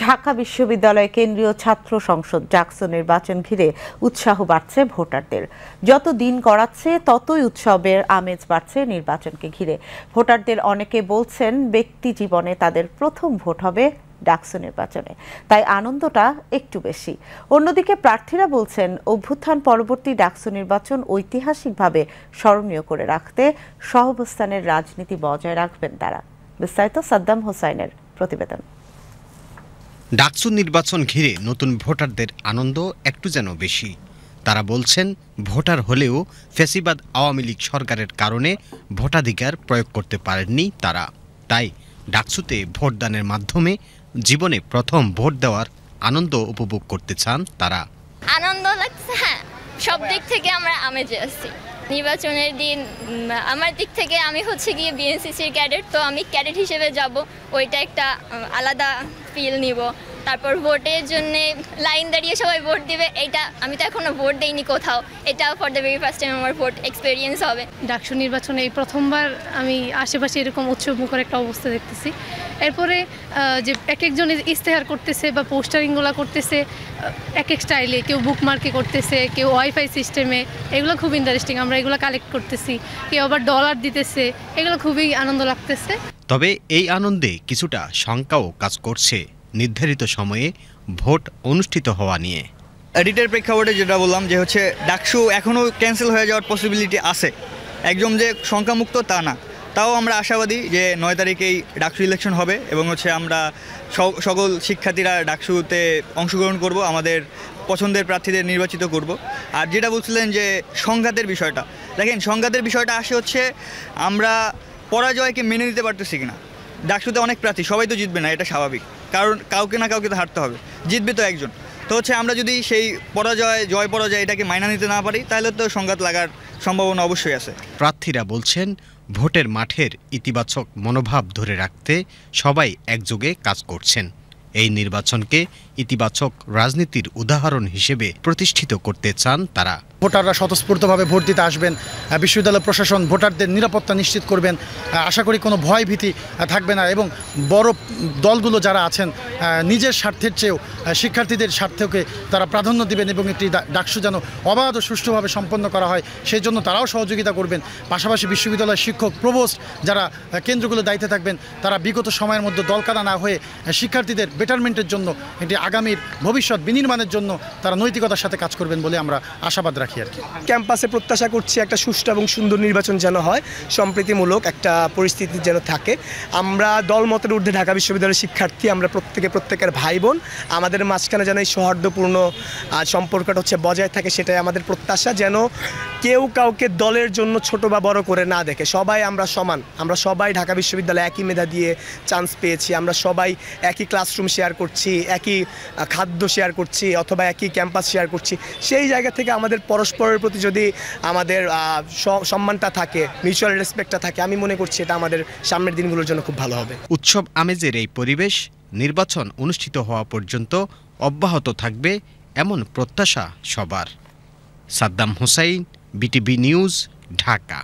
ঢাকা বিশ্ববিদ্যালয় কেন্দ্রীয় ছাত্র সংসদ ডাকসু নির্বাচন ঘিরে উৎসাহ বাড়ছে ভোটারদের। যত দিন গড়াচ্ছে ততই উৎসবের আমেজ বাড়ছে নির্বাচনকে ঘিরে। ভোটারদের অনেকে বলছেন ব্যক্তি জীবনে তাদের প্রথম ভোট হবে ডাকসু নির্বাচনে, তাই আনন্দটা একটু বেশি। অন্যদিকে প্রার্থীরা বলছেন অভ্যুত্থান পরবর্তী ডাকসু নির্বাচন ঐতিহাসিকভাবে স্মরণীয় করে রাখতে সহাবস্থানের রাজনীতি বজায় রাখবেন তারা। বিস্তারিত সাদ্দাম হোসাইনের প্রতিবেদন। ডাকসু নির্বাচন ঘিরে নতুন ভোটারদের আনন্দ একটু যেন বেশি। তারা বলছেন ভোটার হলেও ফ্যাসিবাদ আওয়ামী লীগ সরকারের কারণে ভোটাধিকার প্রয়োগ করতে পারেননি তারা, তাই ডাকসুতে ভোটদানের মাধ্যমে জীবনে প্রথম ভোট দেওয়ার আনন্দ উপভোগ করতে চান তারা। আনন্দ লাগছে, হ্যাঁ, সব দিক থেকে আমরা আমেজে আছি। নির্বাচনের দিন আমার দিক থেকে আমি হচ্ছে গিয়ে বিএনসিসির ক্যাডেট, তো আমি ক্যাডেট হিসেবে যাব, ওইটা একটা আলাদা ফিল নিব। তারপর ভোটের জন্য লাইন দাঁড়িয়ে সবাই ভোট দিবে, এটা আমি তো এখনো ভোট দেইনি কোথাও, এটা for the very first time আমার ভোট এক্সপেরিয়েন্স হবে। ডাকসু নির্বাচনে এই প্রথমবার আমি আশেপাশে এরকম উৎসবমুখর একটা অবস্থা দেখতেছি। এরপরে যে এক একজন ইশতেহার করতেছে বা পোস্টারিংগুলো করতেছে এক এক স্টাইলে, কেউ বুকমার্কে করতেছে, কেউ ওয়াইফাই সিস্টেমে, এগুলো খুব ইন্টারেস্টিং। আমরা এগুলো কালেক্ট করতেছি, কেউ আবার ডলার দিতেছে, এগুলো খুবই আনন্দ লাগতেছে। তবে এই আনন্দে কিছুটা শঙ্কাও কাজ করছে নির্ধারিত সময়ে ভোট অনুষ্ঠিত হওয়া নিয়ে। এডিটের প্রেক্ষাপটে যেটা বললাম যে হচ্ছে ডাকসু এখনও ক্যান্সেল হয়ে যাওয়ার পসিবিলিটি আছে, একদম যে শঙ্কামুক্ত তা না। তাও আমরা আশাবাদী যে 9 তারিখেই ডাকসু ইলেকশন হবে এবং হচ্ছে আমরা সকল শিক্ষার্থীরা ডাকসুতে অংশগ্রহণ করব, আমাদের পছন্দের প্রার্থীদের নির্বাচিত করব। আর যেটা বলছিলেন যে সংঘাতের বিষয়টা, দেখেন সংঘাতের বিষয়টা আসে হচ্ছে আমরা পরাজয়কে মেনে নিতে পারতেছি কিনা। ডাকসুতে অনেক প্রার্থী, সবাই তো জিতবে না, এটা স্বাভাবিক, কারণ কাউকে না কাউকে তো হারতে হবে, জিতবে তো একজন। তো হচ্ছে আমরা যদি সেই জয় পরাজয় এটাকে মাইনা নিতে না পারি, তাহলে তো সংঘাত লাগার সম্ভাবনা অবশ্যই আছে। প্রার্থীরা বলছেন ভোটের মাঠের ইতিবাচক মনোভাব ধরে রাখতে সবাই একযোগে কাজ করছেন। এই নির্বাচনকে ইতিবাচক রাজনীতির উদাহরণ হিসেবে প্রতিষ্ঠিত করতে চান তারা। ভোটাররা স্বতঃস্ফূর্তভাবে ভোট দিতে আসবেন, বিশ্ববিদ্যালয় প্রশাসন ভোটারদের নিরাপত্তা নিশ্চিত করবেন, আশা করি কোনো ভয় ভীতি থাকবে না এবং বড় দলগুলো যারা আছেন নিজের স্বার্থের চেয়েও শিক্ষার্থীদের স্বার্থকে তারা প্রাধান্য দিবেন এবং একটি ডাকসু যেন অবাধ ও সুষ্ঠুভাবে সম্পন্ন করা হয় সেই জন্য তারাও সহযোগিতা করবেন। পাশাপাশি বিশ্ববিদ্যালয়ের শিক্ষক প্রভোস্ট যারা কেন্দ্রগুলো দায়িত্বে থাকবেন তারা বিগত সময়ের মধ্যে দলকাদা না হয়ে শিক্ষার্থীদের বেটারমেন্টের জন্য, একটি আগামীর ভবিষ্যৎ বিনির্মাণের জন্য তারা নৈতিকতার সাথে কাজ করবেন বলে আমরা আশাবাদ রাখি। ক্যাম্পাসে প্রত্যাশা করছি একটা সুষ্ঠু এবং সুন্দর নির্বাচন যেন হয়, সম্প্রীতিমূলক একটা পরিস্থিতি যেন থাকে। আমরা দলমতের ঊর্ধ্বে ঢাকা বিশ্ববিদ্যালয়ের শিক্ষার্থী, আমরা প্রত্যেকের ভাই বোন, আমাদের মাঝখানে যেন এই সৌহার্দ্যপূর্ণ সম্পর্কটা হচ্ছে বজায় থাকে, সেটাই আমাদের প্রত্যাশা। যেন কেউ কাউকে দলের জন্য ছোট বা বড় করে না দেখে, সবাই আমরা সমান। আমরা সবাই ঢাকা বিশ্ববিদ্যালয়ে একই মেধা দিয়ে চান্স পেয়েছি, আমরা সবাই একই ক্লাসরুম শেয়ার করছি, একই খাদ্য শেয়ার করছি অথবা একই ক্যাম্পাস শেয়ার করছি। সেই জায়গা থেকে আমাদের পরস্পরের প্রতি যদি আমাদের সম্মানটা থাকে, মিউচুয়াল রেসপেক্টটা থাকে, আমি মনে করছি এটা আমাদের সামনের দিনগুলোর জন্য খুব ভালো হবে। উৎসব আমেজের এই পরিবেশ নির্বাচন অনুষ্ঠিত হওয়া পর্যন্ত অব্যাহত থাকবে এমন প্রত্যাশা সবার। Saddam Hossain, BTV news, Dhaka.